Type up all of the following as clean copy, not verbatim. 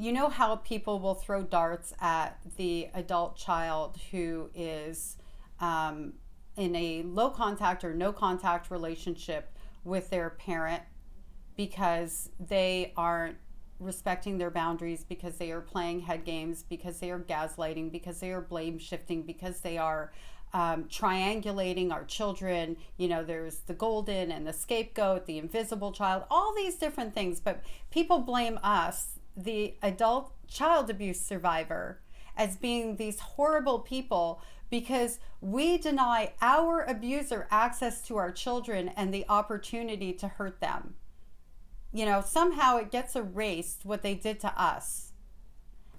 You know how people will throw darts at the adult child who is in a low contact or no contact relationship with their parent because they aren't respecting their boundaries, because they are playing head games, because they are gaslighting, because they are blame shifting, because they are triangulating our children. You know, there's the golden and the scapegoat, the invisible child, all these different things. But people blame us, the adult child abuse survivor, as being these horrible people because we deny our abuser access to our children and the opportunity to hurt them. You know, somehow it gets erased what they did to us.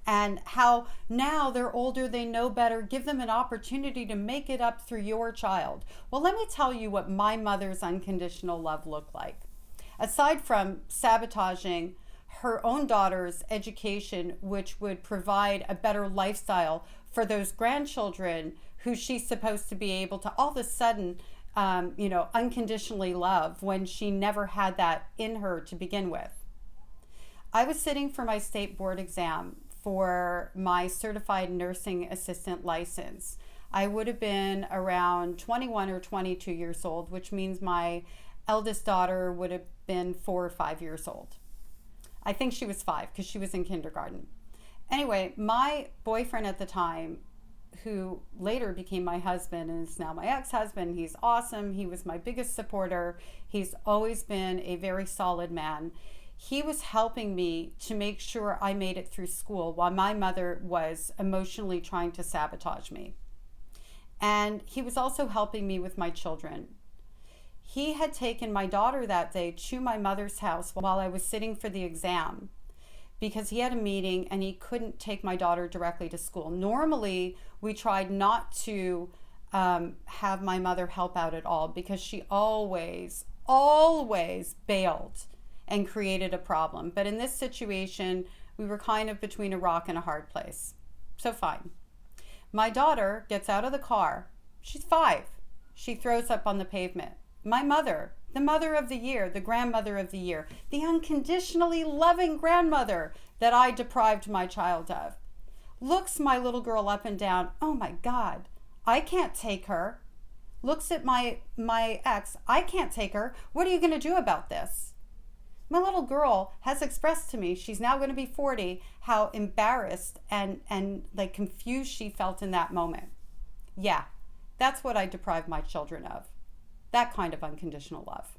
And how now they're older, they know better, give them an opportunity to make it up through your child. Well, let me tell you what my mother's unconditional love looked like. Aside from sabotaging her own daughter's education, which would provide a better lifestyle for those grandchildren who she's supposed to be able to all of a sudden unconditionally love when she never had that in her to begin with. I was sitting for my state board exam for my certified nursing assistant license. I would have been around 21 or 22 years old, which means my eldest daughter would have been 4 or 5 years old. I think she was 5 because she was in kindergarten. Anyway, my boyfriend at the time, who later became my husband and is now my ex-husband, he's awesome. He was my biggest supporter. He's always been a very solid man. He was helping me to make sure I made it through school while my mother was emotionally trying to sabotage me. And he was also helping me with my children. He had taken my daughter that day to my mother's house while I was sitting for the exam because he had a meeting and he couldn't take my daughter directly to school. Normally, we tried not to have my mother help out at all because she always bailed and created a problem. But in this situation, we were kind of between a rock and a hard place. So fine. My daughter gets out of the car. She's 5. She throws up on the pavement. My mother, the mother of the year, the grandmother of the year, the unconditionally loving grandmother that I deprived my child of, looks my little girl up and down. Oh my God, I can't take her. Looks at my ex. I can't take her. What are you going to do about this? My little girl has expressed to me, she's now going to be 40, how embarrassed and like confused she felt in that moment. Yeah, that's what I deprived my children of. That kind of unconditional love.